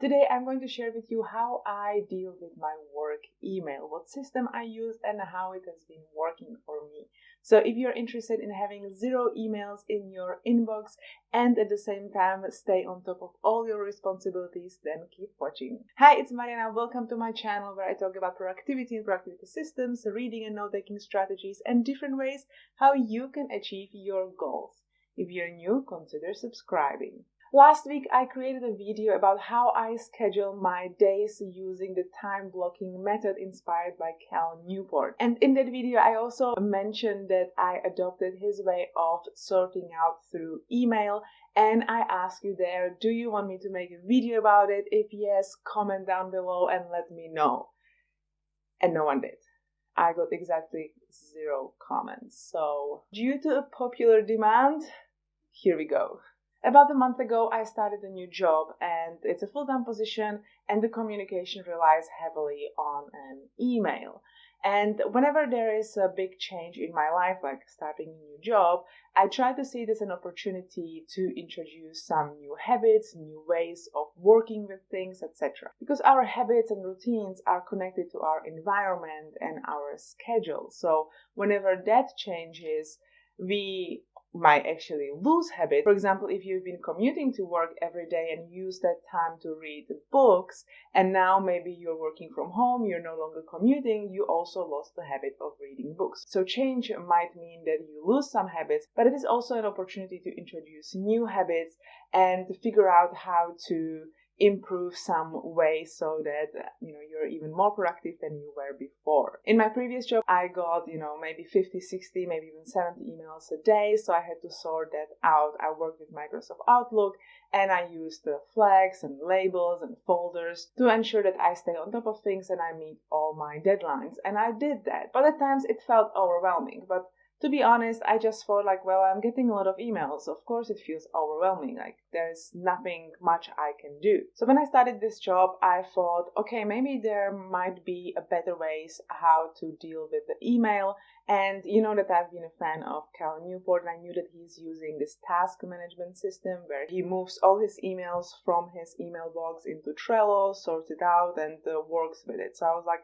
Today I'm going to share with you how I deal with my work email, what system I use and how it has been working for me. So if you're interested in having 0 emails in your inbox and at the same time stay on top of all your responsibilities, then keep watching. Hi, it's Mariana. Welcome to my channel where I talk about productivity and productivity systems, reading and note-taking strategies, and different ways how you can achieve your goals. If you're new, consider subscribing. Last week, I created a video about how I schedule my days using the time blocking method inspired by Cal Newport. And in that video, I also mentioned that I adopted his way of sorting out through email. And I asked you there, do you want me to make a video about it? If yes, comment down below and let me know. And no one did. I got exactly 0 comments. So due to a popular demand, here we go. About a month ago, I started a new job and it's a full-time position and the communication relies heavily on an email. And whenever there is a big change in my life, like starting a new job, I try to see it as an opportunity to introduce some new habits, new ways of working with things, etc. Because our habits and routines are connected to our environment and our schedule. So whenever that changes, we might actually lose habit. For example, if you've been commuting to work every day and use that time to read books, and now maybe you're working from home, you're no longer commuting, you also lost the habit of reading books. So change might mean that you lose some habits, but it is also an opportunity to introduce new habits and to figure out how to improve some ways so that you're even more productive than you were before. In my previous job, I got maybe 50, 60, maybe even 70 emails a day, so I had to sort that out. I worked with Microsoft Outlook and I used the flags and labels and folders to ensure that I stay on top of things and I meet all my deadlines, and I did that. But at times it felt overwhelming, but to be honest, I just thought I'm getting a lot of emails. Of course it feels overwhelming, there's nothing much I can do. So when I started this job, I thought, okay, maybe there might be a better ways how to deal with the email. And you know that I've been a fan of Cal Newport, and I knew that he's using this task management system where he moves all his emails from his email box into Trello, sorts it out and works with it. So I was like,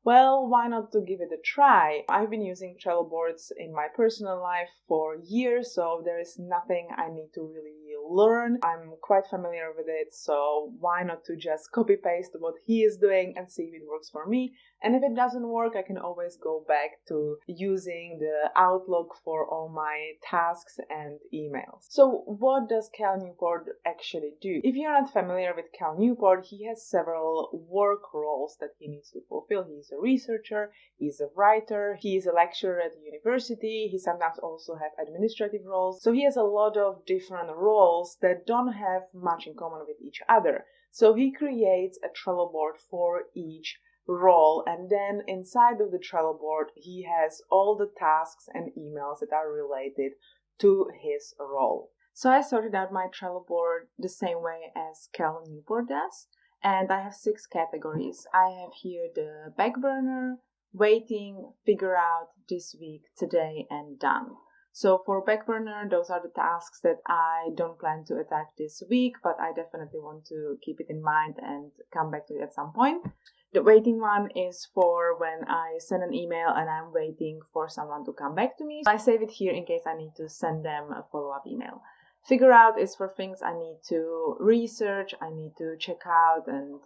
well, why not to give it a try? I've been using Trello boards in my personal life for years, so there is nothing I need to really learn. I'm quite familiar with it, so why not to just copy paste what he is doing and see if it works for me. And if it doesn't work, I can always go back to using the Outlook for all my tasks and emails. So what does Cal Newport actually do? If you're not familiar with Cal Newport, he has several work roles that he needs to fulfill. He's a researcher, he's a writer, he's a lecturer at the university, he sometimes also has administrative roles. So he has a lot of different roles that don't have much in common with each other. So he creates a Trello board for each role, and then inside of the Trello board he has all the tasks and emails that are related to his role. So I sorted out my Trello board the same way as Cal Newport does, and I have 6 categories. I have here the back burner, waiting, figure out, this week, today, and done. So for back burner, those are the tasks that I don't plan to attack this week, but I definitely want to keep it in mind and come back to it at some point. The waiting one is for when I send an email and I'm waiting for someone to come back to me. I save it here in case I need to send them a follow-up email. Figure out is for things I need to research, I need to check out, and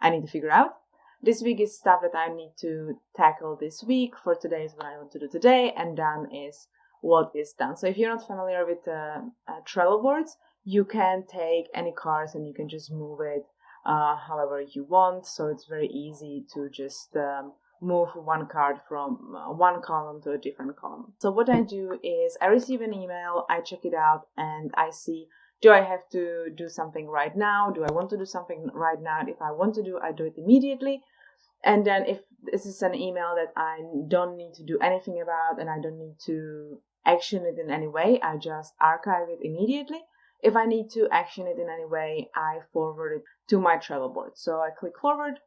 I need to figure out. This week is stuff that I need to tackle this week. For today is what I want to do today, and done is what is done. So if you're not familiar with Trello boards, you can take any cards and you can just move it however you want. So it's very easy to just move one card from one column to a different column. So what I do is I receive an email, I check it out, and I see, do I have to do something right now? Do I want to do something right now? If I want to do, I do it immediately. And then if this is an email that I don't need to do anything about and I don't need to action it in any way, I just archive it immediately. If I need to action it in any way, I forward it to my Trello board. So I click forward,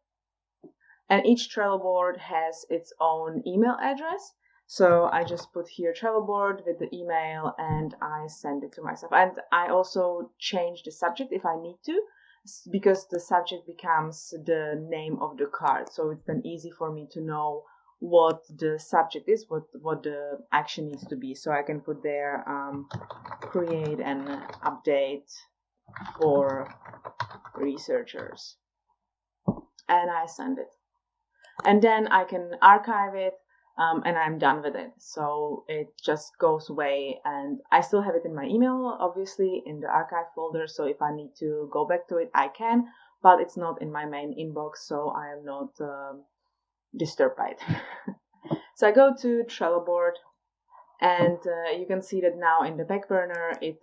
and each Trello board has its own email address. So I just put here Trello board with the email and I send it to myself. And I also change the subject if I need to. because the subject becomes the name of the card. So it's then easy for me to know what the subject is, what the action needs to be. So I can put there, create an update for researchers. And I send it. And then I can archive it, and I'm done with it. So it just goes away, and I still have it in my email, obviously, in the archive folder. So if I need to go back to it, I can, but it's not in my main inbox, so I am not disturbed by it. So I go to Trello board, and you can see that now in the back burner it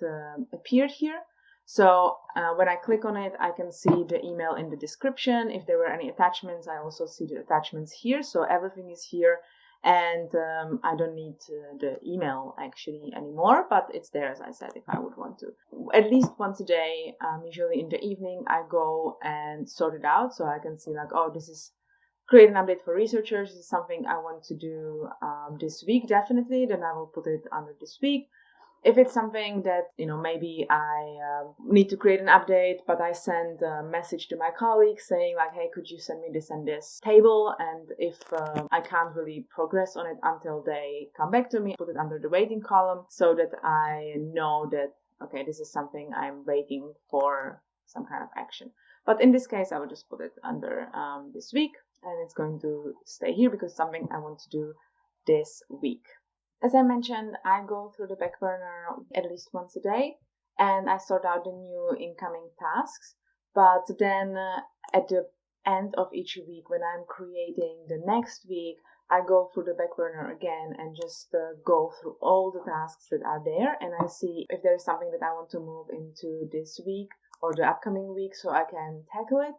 appeared here. So when I click on it, I can see the email in the description. If there were any attachments, I also see the attachments here. So everything is here, and I don't need the email actually anymore, but it's there, as I said, if I would want to. At least once a day, usually in the evening, I go and sort it out. So I can see like, oh, this is create an update for researchers. This is something I want to do this week, definitely. Then I will put it under this week. If it's something that, maybe I need to create an update, but I send a message to my colleagues saying like, hey, could you send me this and this table? And if I can't really progress on it until they come back to me, put it under the waiting column so that I know that, okay, this is something I'm waiting for some kind of action. But in this case, I will just put it under this week, and it's going to stay here because it's something I want to do this week. As I mentioned, I go through the back burner at least once a day, and I sort out the new incoming tasks. But then at the end of each week, when I'm creating the next week, I go through the back burner again and just go through all the tasks that are there, and I see if there is something that I want to move into this week or the upcoming week so I can tackle it.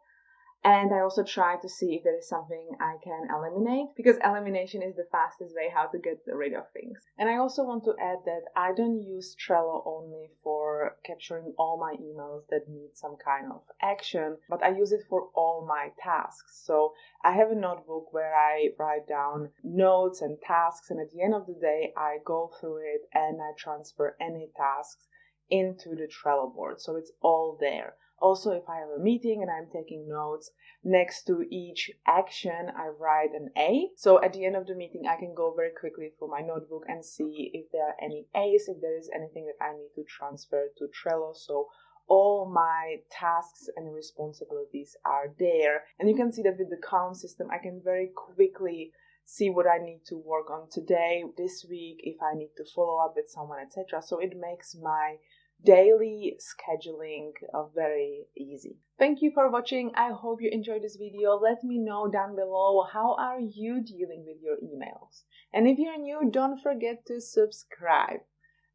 And I also try to see if there is something I can eliminate, because elimination is the fastest way how to get rid of things. And I also want to add that I don't use Trello only for capturing all my emails that need some kind of action, but I use it for all my tasks. So I have a notebook where I write down notes and tasks, and at the end of the day, I go through it and I transfer any tasks into the Trello board. So it's all there. Also, if I have a meeting and I'm taking notes, next to each action, I write an A. So at the end of the meeting, I can go very quickly through my notebook and see if there are any A's, if there is anything that I need to transfer to Trello. So all my tasks and responsibilities are there. And you can see that with the column system, I can very quickly see what I need to work on today, this week, if I need to follow up with someone, etc. So it makes my daily scheduling very easy. Thank you for watching. I hope you enjoyed this video. Let me know down below, how are you dealing with your emails? And if you're new, don't forget to subscribe.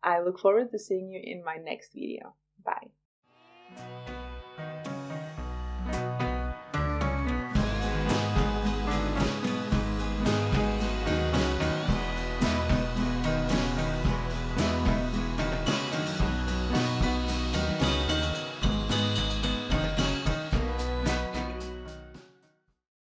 I look forward to seeing you in my next video. Bye.